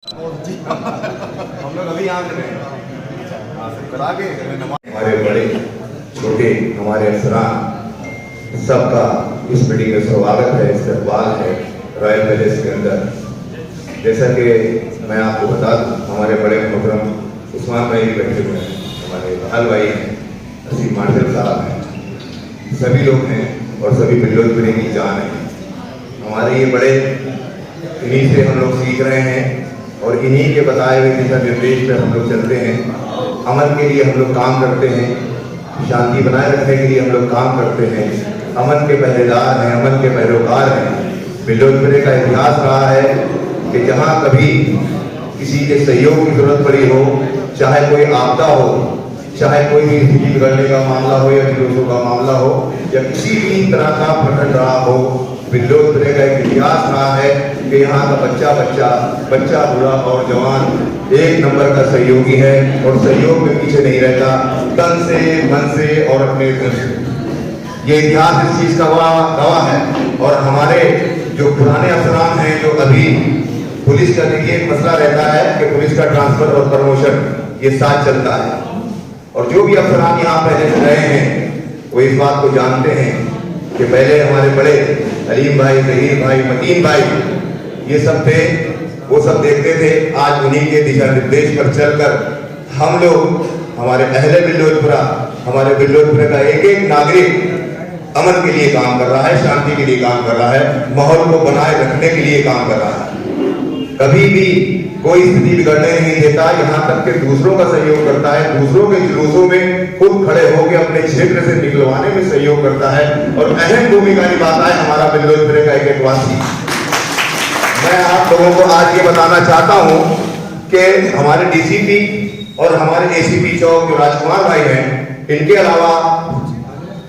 हम लोग अभी यहाँ से करा के हमारे बड़े छोटे हमारे अफसरान सबका इस मीटिंग में स्वागत है, इस्तकबाल है रॉयल पैलेस के अंदर। जैसा कि मैं आपको बता दूं, हमारे बड़े मुहतरम उस्मान भाई बैठे हुए हैं, हमारे बहाल भाई हैं, असीम मार्शल साहब हैं, सभी लोग हैं और सभी बिल्लोजपुरी की जान है। हमारे ये बड़े, इन्हीं से हम लोग सीख रहे हैं और इन्हीं के बताए हुए दिशा निर्देश पर हम लोग चलते हैं। अमन के लिए हम लोग काम करते हैं, शांति बनाए रखने के लिए हम लोग काम करते हैं। अमन के पहरेदार हैं, अमन के पैरोकार हैं। बिल्लोजपुरी का इतिहास रहा है कि जहाँ कभी किसी के सहयोग की जरूरत पड़ी हो, चाहे कोई आपदा हो, चाहे कोई भी स्थिति बिगड़ने का मामला हो या जुलूसों का मामला हो या किसी भी तरह का प्रकट रहा हो, बिल्लोजपुरी का एक इतिहास रहा है कि यहाँ का बच्चा बूढ़ा और जवान एक नंबर का सहयोगी है और सहयोग में पीछे नहीं रहता, तन से मन से और अपने दिल से। ये इतिहास इस चीज का गवाह है। और हमारे जो पुराने अफसरान हैं, जो अभी पुलिस का देखिए एक मसला रहता है कि पुलिस का ट्रांसफर और प्रमोशन ये साथ चलता है, और जो भी अफसरान यहाँ पहले से रहे हैं वो इस बात को जानते हैं कि पहले हमारे बड़े अलीम भाई, जहीर भाई, मतीन भाई ये सब थे, वो सब देखते थे। आज उन्हीं के दिशा निर्देश पर चलकर हम लोग, हमारे अहले बिल्लोजपुरा, हमारे बिल्लोजपुरा का एक एक नागरिक अमन के लिए काम कर रहा है, शांति के लिए काम कर रहा है, माहौल को बनाए रखने के लिए काम कर रहा है। कभी भी कोई स्थिति बिगड़ने नहीं देता, यहाँ तक कि दूसरों का सहयोग करता है, दूसरों के जुलूसों में खुद खड़े होकर अपने क्षेत्र से निकलवाने में सहयोग करता है और अहम भूमिका निभाता है हमारा बिल्लोजपुरा का एक वासी। मैं आप लोगों को आज ये बताना चाहता हूँ कि हमारे डीसीपी और हमारे एसीपी चौक जो राजकुमार भाई हैं, इनके अलावा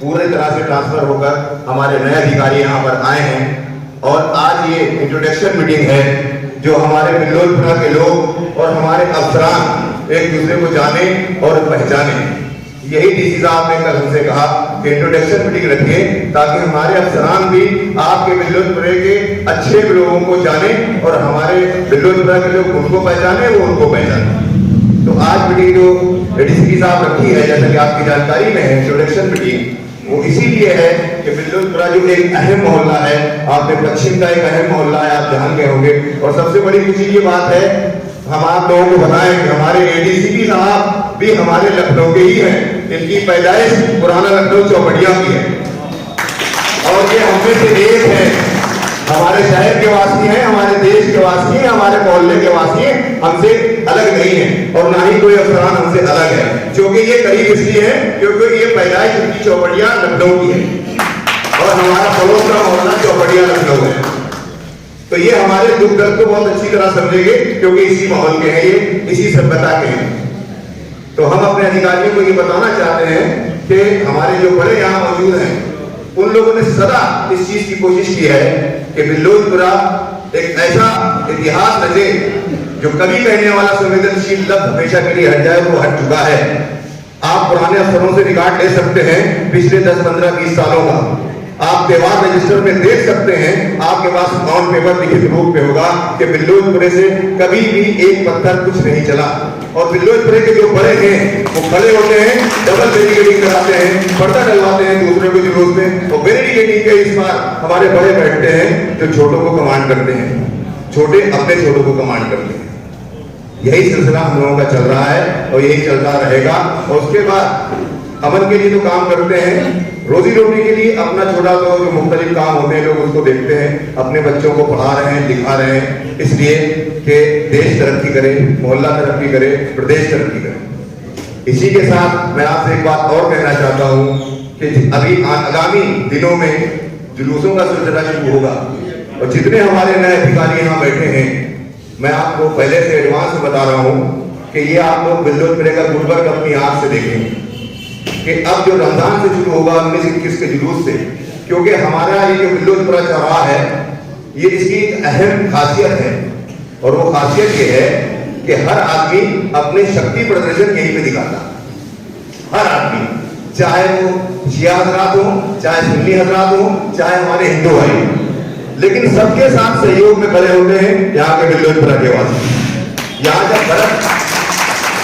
पूरी तरह से ट्रांसफर होकर हमारे नए अधिकारी यहाँ पर आए हैं और आज ये इंट्रोडक्शन मीटिंग है जो हमारे बिल्लोजपुरा के लोग और हमारे अफसरान एक दूसरे को जाने और पहचाने। यही डीसी साहब ने कल हमसे कहा कि इंट्रोडक्शन मीटिंग रखिए ताकि हमारे अफसरान भी आपके बिल्लोजपुरा के अच्छे लोगों को जाने और हमारे बिल्लोजपुरा के लोग उनको पहचाने, वो उनको पहचाने। तो आज मीटिंग जो डीसी साहब रखी है, जैसा कि आपकी जानकारी में है, इंट्रोडक्शन मीटिंग वो इसीलिए है कि बिल्लोजपुरा जो एक अहम मोहल्ला है, आपने पश्चिम का एक अहम मोहल्ला है, आप जान गए होंगे। और सबसे बड़ी खुशी ये बात है, हम आप लोगों को बताएं कि हमारे एडीसीपी साहब भी हमारे लखनऊ के ही हैं। इनकी पैदाइश पुराना लखनऊ चौपड़िया की है और ये हम में से एक है, हमारे शहर के वासी हैं, हमारे देश के वासी हैं, हमारे मोहल्ले के वासी हैं, हमसे अलग नहीं है और ना ही कोई अफसरान हमसे अलग है। क्योंकि ये करीब इसलिए है क्योंकि ये पैदाइश उनकी चौपड़िया लखनऊ की है और हमारा पड़ोस का मोहल्ला चौपड़िया लखनऊ है। तो ये हमारे दुख दर्द को बहुत अच्छी तरह समझेंगे क्योंकि इसी माहौल के हैं, ये इसी सभ्यता के हैं। तो हम अपने अधिकारियों को ये बताना चाहते हैं कि हमारे जो बड़े यहाँ मौजूद हैं, उन लोगों ने सदा इस चीज की कोशिश की है कि बिल्लोजपुरा एक ऐसा इतिहास रचे जो कभी कहने वाला संवेदनशील लफ्ज हमेशा के लिए हट जाए, वो हट चुका है। आप पुराने अफसरों से रिकॉर्ड ले सकते हैं पिछले 10, 15, 20 सालों का। आप त्योहार रजिस्टर में देख सकते हैं, आपके पास ऑन पेपर लिखित रूप में होगा कि बिल्लोजपुरे से कभी भी एक पत्थर कुछ नहीं चला। और बिल्लोजपुरे के जो बड़े हैं वो खड़े होते हैं, डबल बैरिकेडिंग कराते हैं, पर्दा डलवाते हैं दूसरे के जुलूस में, और बैरिकेडिंग के इस बार हमारे बड़े बैठते हैं जो छोटों को कमांड करते हैं, छोटे अपने छोटों को कमांड करते हैं। यही सिलसिला हम लोगों का चल रहा है और यही चलता रहेगा। और उसके बाद अमन के लिए तो काम करते हैं, रोजी रोटी के लिए अपना छोटा तो जो मुख्तलिफ काम होते हैं लोग उसको देखते हैं, अपने बच्चों को पढ़ा रहे हैं, लिखा रहे हैं, इसलिए कि देश तरक्की करे, मोहल्ला तरक्की करे, प्रदेश तरक्की करे। इसी के साथ मैं आपसे एक बात और कहना चाहता हूँ कि अभी आगामी दिनों में जुलूसों का सिलसिला शुरू होगा और जितने हमारे नए अधिकारी यहाँ बैठे हैं, मैं आपको पहले से एडवांस में बता रहा हूँ कि ये आप लोग बिल्लोजपुरा का गुलबर्ग अपनी आंख से देखेंगे कि अब जो रमजान से शुरू होगा 19-21 के जुलूस से, क्योंकि हमारा ये जो बिल्लोजपुरा चौराहा है, ये इसकी एक अहम खासियत है और वो खासियत ये है कि हर आदमी अपने शक्ति प्रदर्शन यहीं पे दिखाता। हर आदमी, चाहे वो शिया हजरात हो, चाहे सुन्नी हजरात हो, चाहे हमारे हिंदू भाई, लेकिन सबके साथ सहयोग में खड़े होते हैं यहाँ के बिल्लोजपुरा के वासी। यहाँ जब भरत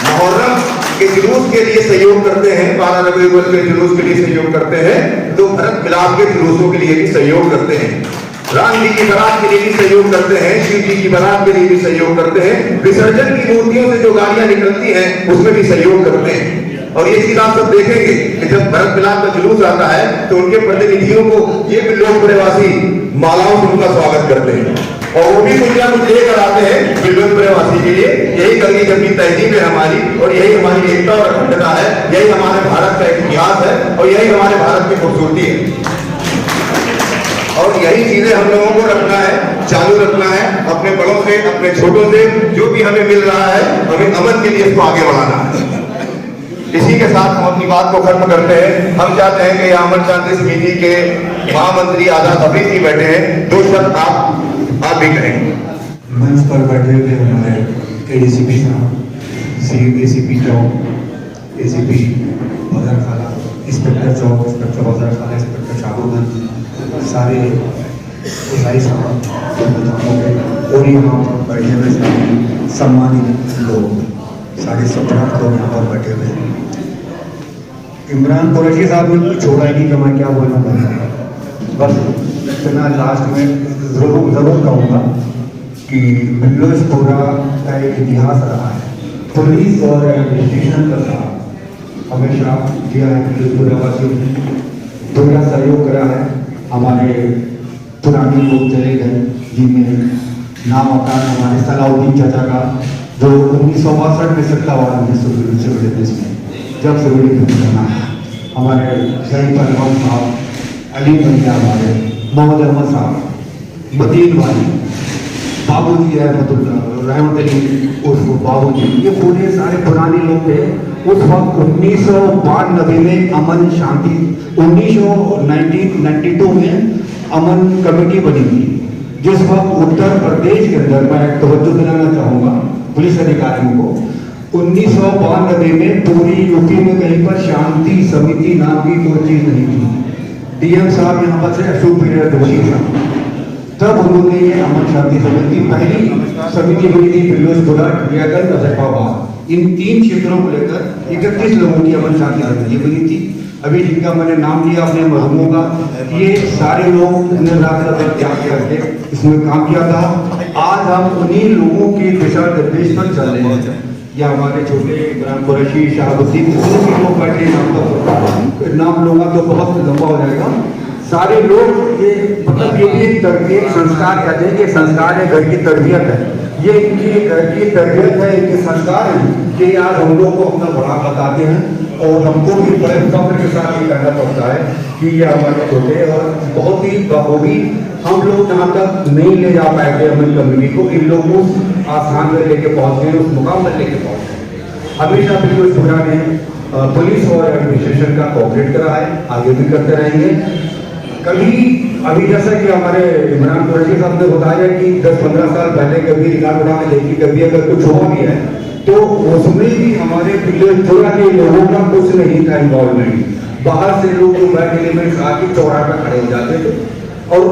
मुहर्रम के जुलूस के लिए सहयोग करते हैं, 12 रबीउल अव्वल के जुलूस के लिए सहयोग करते हैं, तो भरत मिलाप के जुलूसों के लिए भी सहयोग करते हैं, राम जी की बारात के लिए भी सहयोग करते हैं, शिव जी की बारात के लिए भी सहयोग करते हैं, विसर्जन की मूर्तियों से जो गाड़ियां निकलती हैं उसमें भी सहयोग करते हैं। और ये चीज आप सब देखेंगे कि जब भरत मिलाप का जुलूस आता है तो उनके प्रतिनिधियों को ये भी लोग प्रवासी मालाओं से उनका स्वागत करते हैं, और वो भी कुछ ना कुछ लेकर आते हैं बिल्कुल प्रवासी के लिए। यही करगी जबकि तहजीब है हमारी, और यही हमारी एकता और अखंडता है, यही हमारे भारत का इतिहास है, और यही हमारे भारत की खूबसूरती है। और यही चीजें हम लोगों को रखना है, चालू रखना है, अपने बड़ों से, अपने छोटों से, जो भी हमें मिल रहा है हमें अमन के लिए इसको आगे बढ़ाना है। इसी के साथ हम अपनी बात को खत्म करते हैं। हम चाहते हैं कि अमन शांति समिति के महामंत्री आजाद हफीज जी बैठे हैं, 2 शब्द आप भी कहेंगे। मंच पर बैठे हुए हमारे एडीसीपी साहब, एसीपी चौक, एसीपी बदर खाला, इंस्पेक्टर चौक, इंस्पेक्टर बदर खाला, इंस्पेक्टर शाहरुख, सारे एसआई साहब और यहाँ पर बैठे हुए सारे सम्मानित लोग, 17.5 लोग यहाँ पर बैठे हुए हैं। इमरान कुरैशी साहब ने कुछ छोड़ा ही नहीं कि मैं क्या बोलना चाहूँगा, बस इतना लास्ट में जरूर कहूँगा कि बिल्लोचपुरा का एक इतिहास रहा है, पुलिस और एडमिनिस्ट्रेशन का साथ हमेशा दिया है। बिल्लोचपुरा वासियों ने पूरा सहयोग करा है। हमारे पुराने लोग चले गए जिनमें नाम आता है हमारे सलाउद्दीन चाचा का, जो 1962 में सत्ता वाला में सिविल डिफेंस में जब सिविल डिफेंस करना है, हमारे शहीद पहलवान साहब, अली भैया, हमारे मोहम्मद अहमद साहब, मदीन वाली, बाबू जी रहमत अली उर्फ बाबू जी, ये पूरे सारे पुराने लोग थे। उस वक्त 1992 में अमन शांति, 1992 में अमन कमेटी बनी थी, जिस वक्त उत्तर प्रदेश के अंदर, मैं तवज्जो दिलाना चाहूँगा पुलिस अधिकारियों को, 1992 में पूरी यूपी में कहीं पर शांति समिति नाम की कोई चीज नहीं थी। डीएम साहब यहाँ पर से अशोक प्रियदर्शी साहब, तब उन्होंने ये अमन शांति समिति, पहली समिति बनी थी बिल्लोचपुरा, टियागंज, मुजफ्फराबाद, इन 3 क्षेत्रों को लेकर 31 लोगों की अमन शांति समिति बनी थी। अभी जिनका मैंने नाम लिया अपने मरहूमों का, ये सारे लोग ने रात त्याग करके इसमें काम किया था। आज हम उन्हीं लोगों के दिशा निर्देश पर चल रहे हैं। या हमारे छोटे इमरान कुरैशी, शहाबुद्दीन, जितने भी लोग बैठे नाम लूंगा तो बहुत लंबा हो जाएगा। सारे लोग ये मतलब ये भी एक संस्कार कहते हैं कि संस्कार है, घर की तरबियत है, ये इनकी घर की तरबियत है, इनके संस्कार है कि आज हम लोग को अपना बड़ा बताते हैं, और हमको भी बड़े फख्र के साथ ये कहना पड़ता है कि ये हमारे छोटे और बहुत ही बखूबी हम लोग जहाँ तक नहीं ले जा पाए थे अपनी कम्युनिटी को, इन लोग उस आस्थान में लेके पहुँच गए, उस मुकाम में लेके पहुँच गए। हमेशा बिल्लोचपुरा ने पुलिस और एडमिनिस्ट्रेशन का कोऑपरेट करा है, आगे भी करते रहेंगे। कभी अभी जैसा कि हमारे इमरान कुरैशी साहब ने बताया कि 10-15 साल पहले कभी रिकॉर्ड उड़ा के देखी, कभी अगर कुछ हुआ भी है तो उसमें भी हमारे बिल्लोचपुरा के लोगों का कुछ नहीं था इन्वॉल्वमेंट। बाहर से लोग जो बैक एलिमेंट्स आके चौराहे पर खड़े हो जाते थे, और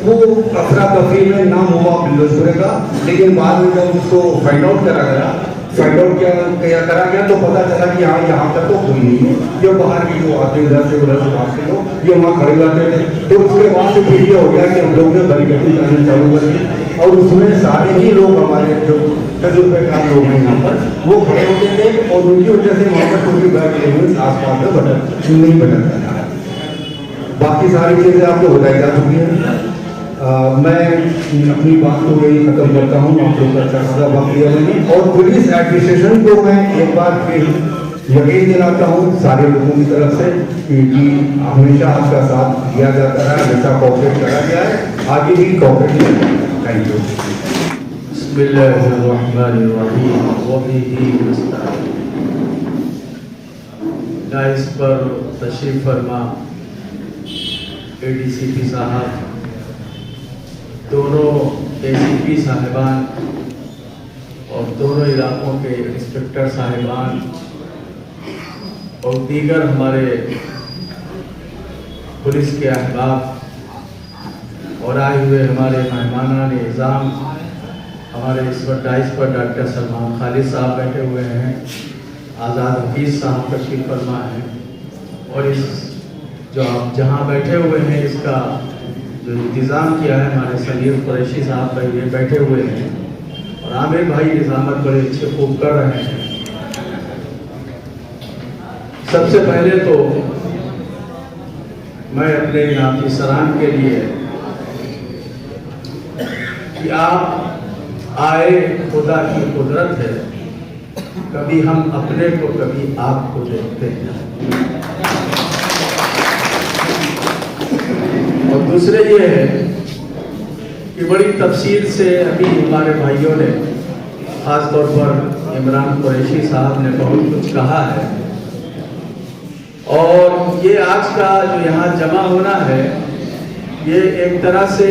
वो अफरा तफरी में नाम हुआ बिल्लोचपुरे का, लेकिन बाद में जब उसको फाइंड आउट करा गया, करा गया तो पता चला कि यहाँ तक तो कोई नहीं है, जो बाहर के जो आते इधर से उधर से बाहर के लोग ये वहाँ खड़े जाते थे। तो उसके बाद से फिर ये हो गया कि हम लोग ने बैरिकेडिंग करना चालू कर दी, और उसमें सारे ही लोग हमारे जो तजुर्बेकार लोग हैं यहाँ पर वो खड़े होते थे, और उनकी वजह से वहाँ पर कोई बैग एलिमेंट्स आसपास में नहीं भटकता था। बाकी सारी चीज़ें आपको बताई जा चुकी हैं। मैं अपनी बात को यही खत्म करता हूँ। आप लोग अच्छा खासा वक्त दिया मैंने, और पुलिस एडमिनिस्ट्रेशन को मैं एक बार फिर यकीन दिलाता हूँ सारे लोगों की तरफ से कि हमेशा आपका साथ दिया जाता है, हमेशा कोऑपरेट करा गया है, आगे भी कोऑपरेट करेंगे। Thank you. डाइस पर तशरीफ फरमा एडीसीपी साहब, दोनों एसीपी साहिबान और दोनों इलाकों के इंस्पेक्टर साहिबान और दीगर हमारे पुलिस के अहबाब और आए हुए हमारे मेहमानान निज़ाम, हमारे इस वक्त डाइस पर डॉक्टर सलमान खालिद साहब बैठे हुए हैं, आज़ाद हफीज़ साहब तशरीफ फरमा है, और इस जो आप जहाँ बैठे हुए हैं इसका जो इंतज़ाम किया है हमारे सलीम कुरैशी साहब भाई ये बैठे हुए हैं, और आमिर भाई निज़ामत बड़े अच्छे खूब कर रहे हैं। सबसे पहले तो मैं अपने नाफिसरान के लिए कि आप आए खुदा की कुदरत है, कभी हम अपने को कभी आपको देखते हैं। और दूसरे ये है कि बड़ी तफसील से अभी हमारे भाइयों ने ख़ास तौर पर इमरान कुरैशी साहब ने बहुत कुछ कहा है, और ये आज का जो यहाँ जमा होना है ये एक तरह से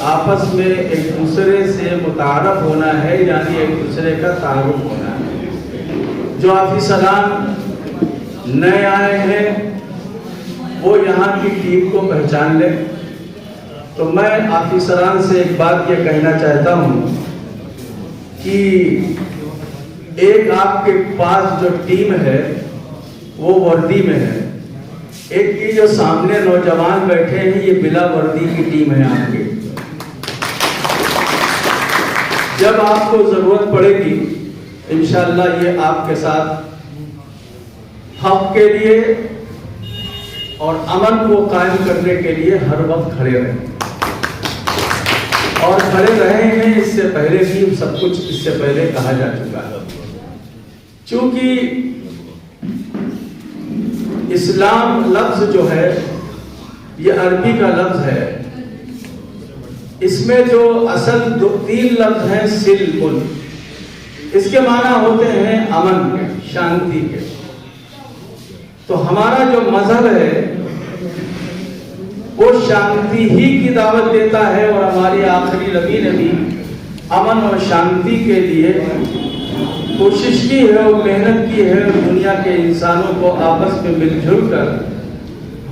आपस में एक दूसरे से मुतारफ होना है, यानी एक दूसरे का तारुफ होना है। जो आफिसरान नए आए हैं वो यहाँ की टीम को पहचान ले। तो मैं आफिसरान से एक बात ये कहना चाहता हूँ कि एक आपके पास जो टीम है वो वर्दी में है, एक ये जो सामने नौजवान बैठे हैं ये बिला वर्दी की टीम है आपकी। जब आपको जरूरत पड़ेगी इंशाअल्लाह ये आपके साथ हक के लिए और अमन को कायम करने के लिए हर वक्त खड़े रहें, और खड़े रहे हैं। इससे पहले भी सब कुछ इससे पहले कहा जा चुका है। क्योंकि इस्लाम लफ्ज जो है ये अरबी का लफ्ज है, इसमें जो असल तीन लफ्ज हैं सिल्मुल, इसके माना होते हैं अमन के, शांति के। तो हमारा जो मजहब है वो शांति ही की दावत देता है, और हमारी आखिरी नबी ने भी अमन और शांति के लिए कोशिश की है और मेहनत की है, और दुनिया के इंसानों को आपस में मिलजुल कर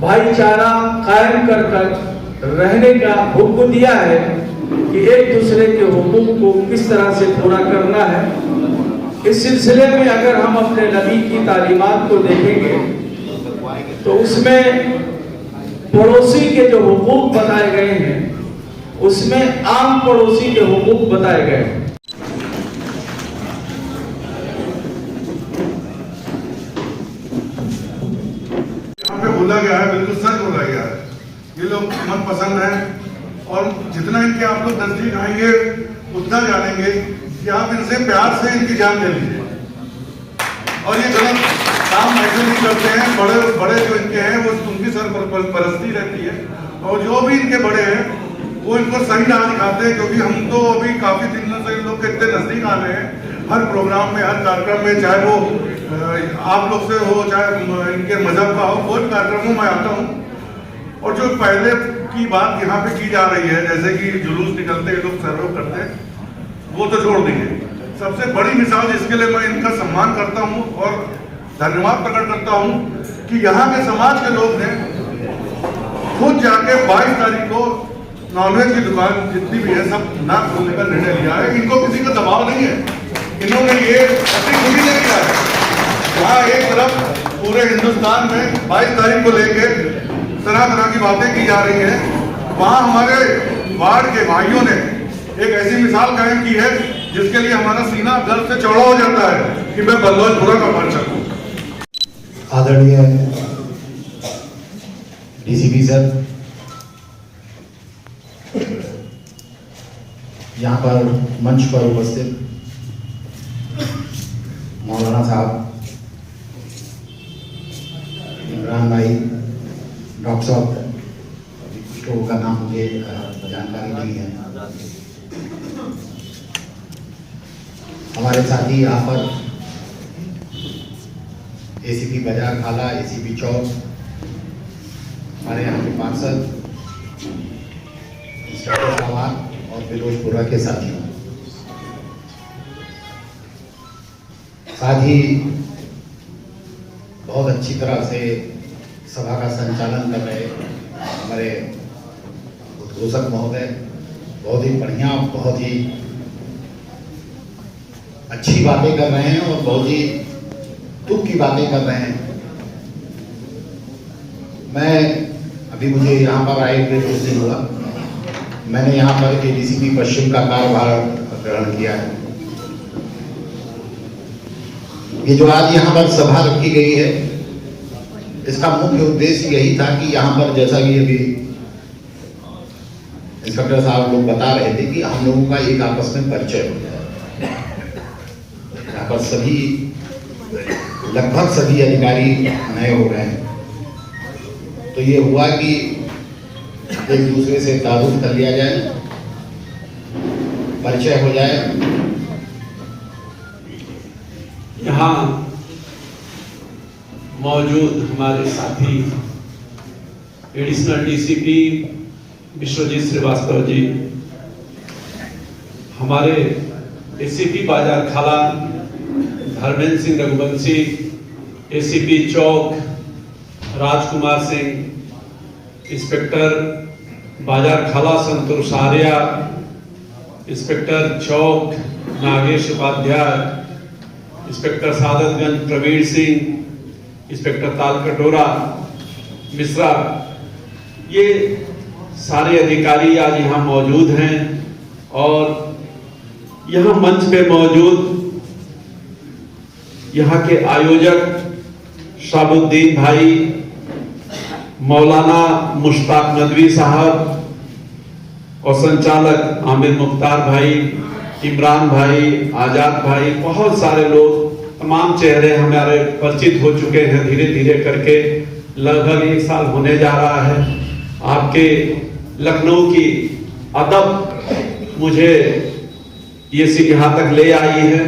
भाईचारा कायम कर रहने का हुक्म दिया है कि एक दूसरे के हुकूक को किस तरह से पूरा करना है। इस सिलसिले में अगर हम अपने नबी की तालीमात को देखेंगे तो उसमें पड़ोसी के जो हुकूक बताए गए हैं उसमें आम पड़ोसी के हुकूक बताए गए हैं। बोला गया है, बिल्कुल सच बोला गया है। ये लोग मन पसंद है, और जितना इनके आप लोग नजदीक आएंगे उतना जानेंगे कि आप इनसे प्यार से इनकी जान ले लीजिए। और ये गलत काम ऐसे नहीं करते हैं। बड़े बड़े जो इनके हैं वो उनकी सरपरस्ती रहती है, और जो भी इनके बड़े हैं वो इनको सही राह दिखाते हैं। क्योंकि हम तो अभी काफी दिनों से इन लोग के इतने नजदीक आ रहे हैं, हर प्रोग्राम में, हर कार्यक्रम में, चाहे वो आप लोग से हो चाहे इनके मजहब का हो, बहुत कार्यक्रमों में आता हूँ। और जो पहले की बात यहाँ पे की जा रही है, जैसे कि जुलूस निकलते हैं, लोग सर्वे करते हैं, वो तो छोड़ दीजिए। सबसे बड़ी मिसाल जिसके लिए मैं इनका सम्मान करता हूँ और धन्यवाद प्रकट करता हूँ कि यहाँ के समाज के लोग ने खुद जाके 22 तारीख को नॉनवेज की दुकान जितनी भी है सब ना खोलने का निर्णय लिया है। इनको किसी का दबाव नहीं है, इन्होंने ये अपनी खुशी से किया है। जहाँ एक तरफ पूरे हिंदुस्तान में 22 तारीख को लेके तरह तरह की बातें की जा रही हैं, वहाँ हमारे वार्ड के भाइयों ने एक ऐसी मिसाल कायम की है जिसके लिए हमारा सीना गर्व से चौड़ा हो जाता है कि मैं बल्लौजपुरा का बन सकूं। आदरणीय डीसीपी सर, यहाँ पर मंच पर उपस्थित मौलाना साहब, इमरान भाई, डॉक्टर साहब, कुछ लोगों का नाम मुझे जानकारी नहीं है। हमारे साथी यहाँ पर एसीपी बाजार खाला, एसीपी चौक, हमारे यहाँ के पार्षद इंस्पेक्टर साहब और फिरोजपुरा के साथियों, साथ ही बहुत अच्छी तरह से सभा का संचालन कर रहे हमारे उद्घोषक महोदय, बहुत ही बढ़िया, बहुत ही अच्छी बातें कर रहे हैं और बहुत ही दुख की बातें कर रहे हैं। मैं अभी मुझे यहाँ पर आए हुए कुछ दिन हुआ, मैंने यहाँ पर एडीसीपी पश्चिम का कार्यभार ग्रहण किया है। ये जो आज यहाँ पर सभा रखी गई है, इसका मुख्य उद्देश्य यही था कि यहाँ पर, जैसा कि अभी इंस्पेक्टर साहब लोग बता रहे थे, कि हम लोगों का एक आपस में परिचय हो जाए। यहाँ पर सभी, लगभग सभी अधिकारी नए हो गए हैं, तो ये हुआ कि एक दूसरे से तारुफ कर लिया जाए, परिचय हो जाए। यहाँ मौजूद हमारे साथी एडिशनल डीसीपी विश्वजीत श्रीवास्तव जी, हमारे एसीपी बाजार खाला धर्मेंद्र सिंह रघुवंशी, एसीपी चौक राजकुमार सिंह, इंस्पेक्टर बाजार खाला संतोष आर्या, इंस्पेक्टर चौक नागेश उपाध्याय, इंस्पेक्टर सादतगंज प्रवीण सिंह, इंस्पेक्टर तालकटोरा मिश्रा, ये सारे अधिकारी आज यहाँ मौजूद हैं। और यहाँ मंच पे मौजूद यहाँ के आयोजक शाबुद्दीन भाई, मौलाना मुश्ताक नदवी साहब और संचालक आमिर मुख्तार भाई, इमरान भाई, आजाद भाई, बहुत सारे लोग, तमाम चेहरे हमारे परिचित हो चुके हैं धीरे धीरे करके। लगभग 1 साल होने जा रहा है। आपके लखनऊ की अदब मुझे ये यहाँ तक ले आई है।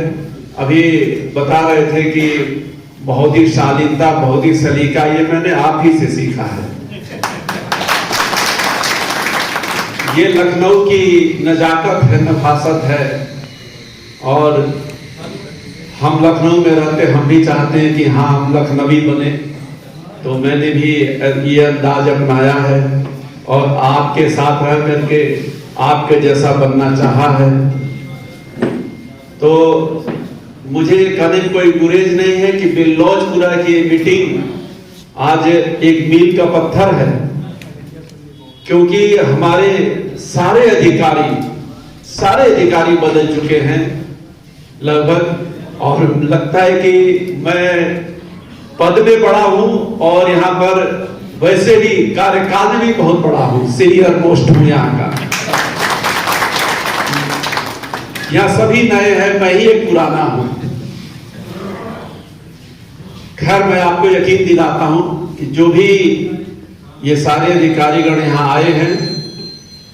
अभी बता रहे थे कि बहुत ही शालीनता, बहुत ही सलीका, ये मैंने आप ही से सीखा है। ये लखनऊ की नजाकत है, नफासत है। और हम लखनऊ में रहते, हम भी चाहते हैं कि हाँ हम लखनवी बने, तो मैंने भी ये अंदाज अपनाया है और आपके साथ रह करके आपके जैसा बनना चाहा है। तो मुझे कहने में कोई गुरेज नहीं है कि बिल्लौचपुरा की ये मीटिंग आज एक मील का पत्थर है, क्योंकि हमारे सारे अधिकारी बदल चुके हैं लगभग। और लगता है कि मैं पद में बड़ा हूं और यहाँ पर वैसे भी कार्यकाल में भी बहुत बड़ा हूं, सीनियर मोस्ट हूं यहाँ का। यहाँ सभी नए हैं, मैं ही एक पुराना हूं। खैर, मैं आपको यकीन दिलाता हूं कि जो भी ये सारे अधिकारीगण यहाँ आए हैं,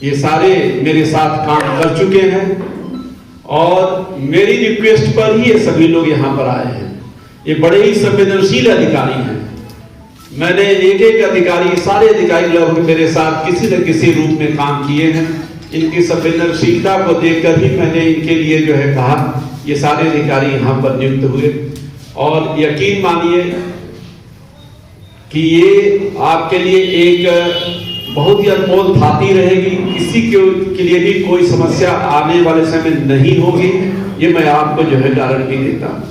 ये सारे मेरे साथ काम कर चुके हैं और मेरी रिक्वेस्ट पर ही ये सभी लोग यहाँ पर आए हैं। ये बड़े ही संवेदनशील अधिकारी हैं। मैंने एक अधिकारी, सारे अधिकारी लोग मेरे साथ किसी न किसी रूप में काम किए हैं। इनकी संवेदनशीलता को देखकर ही मैंने इनके लिए जो है कहा, ये सारे अधिकारी यहाँ पर नियुक्त हुए। और यकीन मानिए कि ये आपके लिए एक बहुत ही अनमोल थाती रहेगी। किसी के लिए भी कोई समस्या आने वाले समय नहीं होगी, ये मैं आपको जो है गारंटी देता हूं।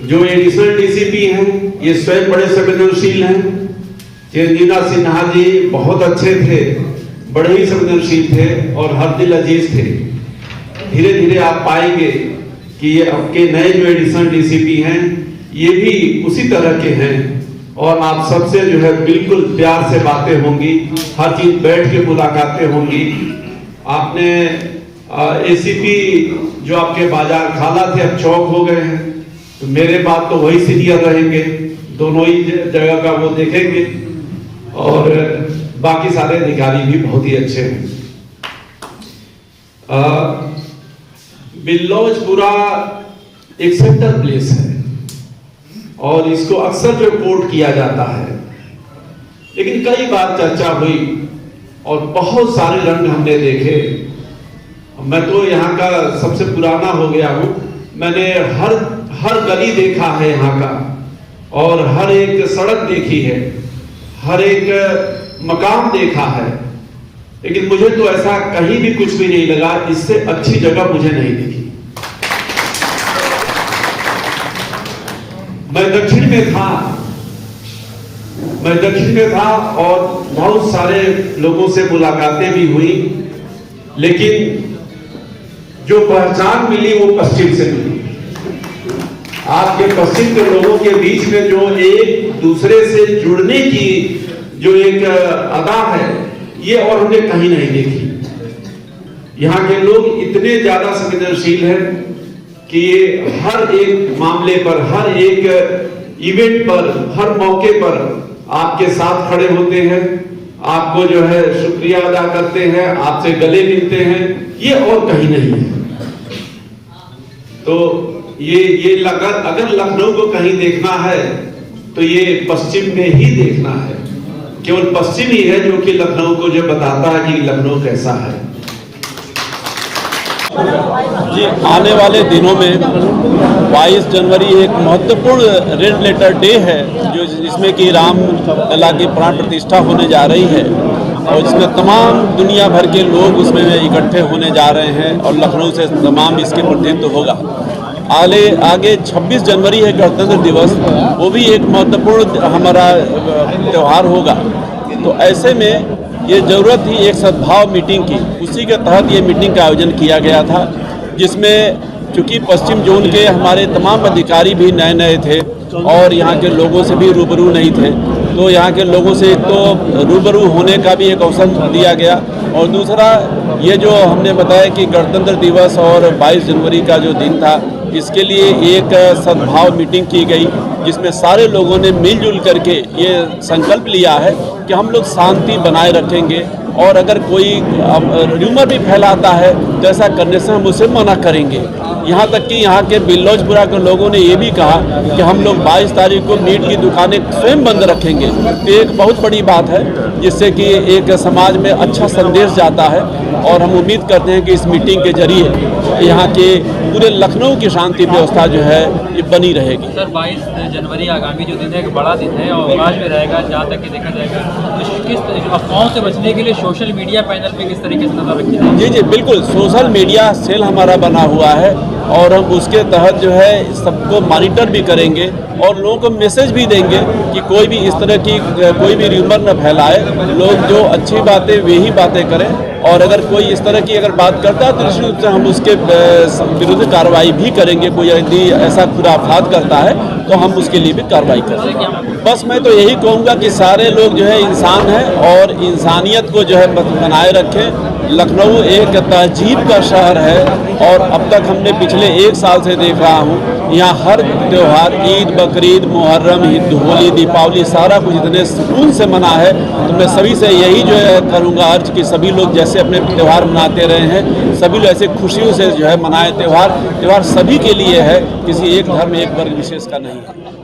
जो एडिशनल डीसीपी हैं, ये स्वयं बड़े संवेदनशील हैं। चिरंजीना सिन्हा जी बहुत अच्छे थे, बड़े ही संवेदनशील थे और हर दिल अजीज थे। धीरे धीरे आप पाएंगे कि ये आपके नए जो एडिशनल डीसीपी हैं, ये भी उसी तरह के हैं और आप सबसे जो है बिल्कुल प्यार से बातें होंगी, हर चीज बैठ के मुलाकातें होंगी। आपने एसीपी जो आपके बाजार खाला थे, अब चौक हो गए हैं, तो मेरे बाद तो वही सीनियर रहेंगे, दोनों ही जगह का वो देखेंगे। और बाकी सारे अधिकारी भी बहुत ही अच्छे हैं। बिल्लौचपुरा एक सेंटर प्लेस है और इसको अक्सर जो कोट किया जाता है, लेकिन कई बार चर्चा हुई और बहुत सारे रंग हमने देखे। मैं तो यहाँ का सबसे पुराना हो गया हूँ। मैंने हर गली देखा है यहाँ का, और हर एक सड़क देखी है, हर एक मकाम देखा है। लेकिन मुझे तो ऐसा कहीं भी कुछ भी नहीं लगा, इससे अच्छी जगह मुझे नहीं दिखी। मैं दक्षिण में था और बहुत सारे लोगों से मुलाकातें भी हुई, लेकिन जो पहचान मिली वो पश्चिम से मिली। आपके पश्चिम के लोगों के बीच में जो एक दूसरे से जुड़ने की जो एक अदा है, ये और हमने कहीं नहीं देखी। यहाँ के लोग इतने ज्यादा संवेदनशील हैं कि ये हर एक मामले पर, हर एक इवेंट पर, हर मौके पर आपके साथ खड़े होते हैं, आपको जो है शुक्रिया अदा करते हैं, आपसे गले मिलते हैं, ये और कहीं नहीं है। तो ये अगर लखनऊ को कहीं देखना है तो ये पश्चिम में ही देखना है। केवल पश्चिम ही है जो कि लखनऊ को जो बताता है कि लखनऊ कैसा है। जी, आने वाले दिनों में 22 जनवरी एक महत्वपूर्ण रेड लेटर डे है, जो जिसमें कि राम लला की प्राण प्रतिष्ठा होने जा रही है और जिसमें तमाम दुनिया भर के लोग उसमें इकट्ठे होने जा रहे हैं और लखनऊ से तमाम इसके प्रतिनिधित्व होगा। आगे 26 जनवरी है गणतंत्र दिवस, वो भी एक महत्वपूर्ण हमारा त्यौहार होगा। तो ऐसे में ये ज़रूरत थी एक सद्भाव मीटिंग की, उसी के तहत ये मीटिंग का आयोजन किया गया था, जिसमें चूँकि पश्चिम जोन के हमारे तमाम अधिकारी भी नए थे और यहाँ के लोगों से भी रूबरू नहीं थे, तो यहाँ के लोगों से तो रूबरू होने का भी एक अवसर दिया गया। और दूसरा ये जो हमने बताया कि गणतंत्र दिवस और 22 जनवरी का जो दिन था, इसके लिए एक सद्भाव मीटिंग की गई, जिसमें सारे लोगों ने मिलजुल करके ये संकल्प लिया है कि हम लोग शांति बनाए रखेंगे और अगर कोई र्यूमर भी फैलाता है तो ऐसा करने से हम उसे मना करेंगे। यहाँ तक कि यहाँ के बिल्लौजपुरा के लोगों ने ये भी कहा कि हम लोग 22 तारीख को मीट की दुकानें स्वयं बंद रखेंगे। तो एक बहुत बड़ी बात है, जिससे कि एक समाज में अच्छा संदेश जाता है और हम उम्मीद करते हैं कि इस मीटिंग के जरिए यहाँ के पूरे लखनऊ की शांति व्यवस्था जो है ये बनी रहेगी। सर, 22 जनवरी आगामी जो दिन है एक बड़ा दिन है और अवकाश में रहेगा, जहाँ तक कि देखा जाएगा तो किस अफवाहों से बचने के लिए सोशल मीडिया पैनल पे किस तरीके से नजर रखी जाएगी? जी बिल्कुल, सोशल मीडिया सेल हमारा बना हुआ है और हम उसके तहत जो है सबको मॉनिटर भी करेंगे और लोगों को मैसेज भी देंगे कि कोई भी इस तरह की कोई भी र्यूमर न फैलाए, लोग जो अच्छी बातें वही बातें करें और अगर कोई इस तरह की अगर बात करता है तो निश्चित रूप से हम उसके विरुद्ध कार्रवाई भी करेंगे। कोई यदि ऐसा खुराफात करता है तो हम उसके लिए भी कार्रवाई करेंगे। बस मैं तो यही कहूँगा कि सारे लोग जो है इंसान हैं और इंसानियत को जो है बनाए रखें। लखनऊ एक तहजीब का शहर है और अब तक हमने पिछले 1 साल से देख रहा हूँ यहाँ हर त्यौहार, ईद, बकरीद, मुहर्रम, होली, दीपावली, सारा कुछ इतने सुकून से मना है। तो मैं सभी से यही जो है करूँगा अर्ज कि सभी लोग जैसे अपने त्यौहार मनाते रहे हैं, सभी लोग ऐसे खुशियों से जो है मनाए। त्यौहार सभी के लिए है, किसी एक धर्म एक वर्ग विशेष का नहीं है।